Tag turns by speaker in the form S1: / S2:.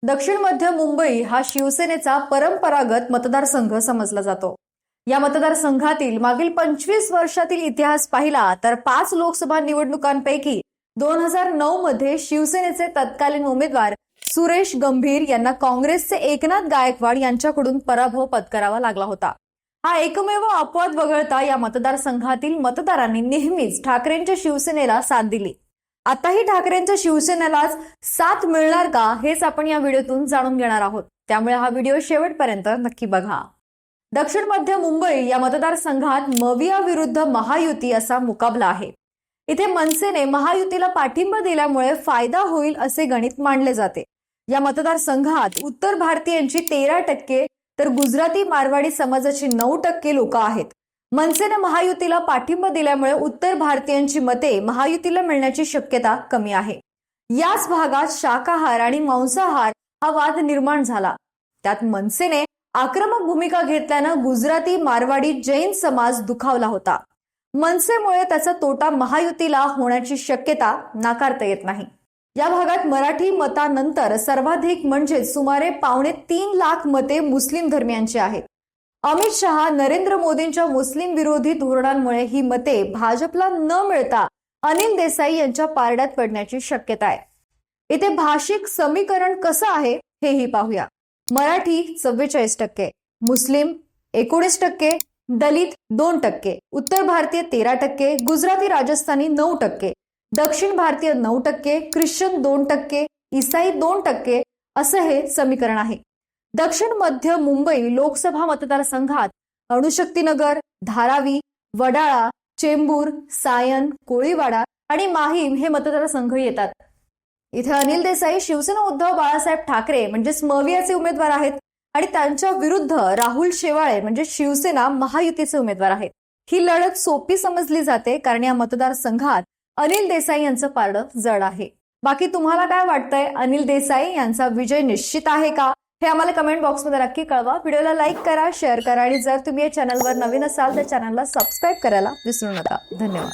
S1: दक्षिण मध्य मुंबई हा शिवसेनेचा परंपरागत मतदारसंघ समजला जातो। या मतदारसंघातील मागील 25 वर्षातील इतिहास पाहिला तर 5 लोकसभा निवडणुकांपैकी 2009 मध्ये शिवसेनेचे तत्कालीन उमेदवार सुरेश गंभीर यांना काँग्रेसचे एकनाथ गायकवाड यांच्याकडून पराभव पत्करावा लागला होता। हा एकमेव अपवाद वगळता या मतदारसंघातील मतदारांनी नेहमीच ठाकरेंच्या शिवसेनेला साथ दिली। आताही ठाकरेंच्या शिवसेनेलाच साथ मिळणार का हेच आपण या व्हिडिओतून जाणून घेणार आहोत, त्यामुळे हा व्हिडिओ शेवटपर्यंत नक्की बघा। दक्षिण मध्य मुंबई या मतदारसंघात मविया विरुद्ध महायुती असा मुकाबला आहे। इथे मनसेने महायुतीला पाठिंबा दिल्यामुळे फायदा होईल असे गणित मांडले जाते। या मतदारसंघात उत्तर भारतीयांची 13% तर गुजराती मारवाडी समाजाची 9% लोक आहेत। मनसेने महायुतीला पाठिंबा दिल्यामुळे उत्तर भारतीयांची मते महायुतीला मिळण्याची शक्यता कमी आहे। याच भागात शाकाहार आणि मांसाहार हा वाद निर्माण झाला। त्यात मनसेने आक्रमक भूमिका घेतल्यानं गुजराती मारवाडी जैन समाज दुखावला होता। मनसेमुळे त्याचा तोटा महायुतीला होण्याची शक्यता नाकारता येत नाही। या भागात मराठी मतानंतर सर्वाधिक म्हणजे सुमारे 2.25 लाख मते मुस्लिम धर्मियांची आहेत। अमित शहा नरेंद्र मोदींच्या मुस्लिम विरोधी धोरणांमुळे ही मते भाजपला न मिळता अनिल देसाई यांच्या पारड्यात पडण्याची शक्यता आहे। इथे भाषिक समीकरण कसं आहे हेही पाहूया। मराठी 44%, मुस्लिम 19%, दलित 2%, उत्तर भारतीय 13%, गुजराती राजस्थानी 9%, दक्षिण भारतीय 9%, ख्रिश्चन 2%, ईसाई 2% असं हे समीकरण आहे। दक्षिण मध्य मुंबई लोकसभा मतदारसंघात अणुशक्तीनगर, धारावी, वडाळा, चेंबूर, सायन, कोळीवाडा आणि माहीम हे मतदारसंघ येतात। इथे अनिल देसाई शिवसेना उद्धव बाळासाहेब ठाकरे म्हणजे मवियाचे उमेदवार आहेत आणि त्यांच्या विरुद्ध राहुल शेवाळे म्हणजे शिवसेना महायुतीचे उमेदवार आहेत। ही लढत सोपी समजली जाते कारण या मतदारसंघात अनिल देसाई यांचं पारडं जड आहे। बाकी तुम्हाला काय वाटतंय, अनिल देसाई यांचा विजय निश्चित आहे का हे आम्हाला कमेंट बॉक्समध्ये नक्की कळवा। व्हिडिओला लाईक करा, शेअर करा आणि जर तुम्ही या चॅनलवर नवीन असाल तर चॅनलला सबस्क्राईब करायला विसरू नका। धन्यवाद।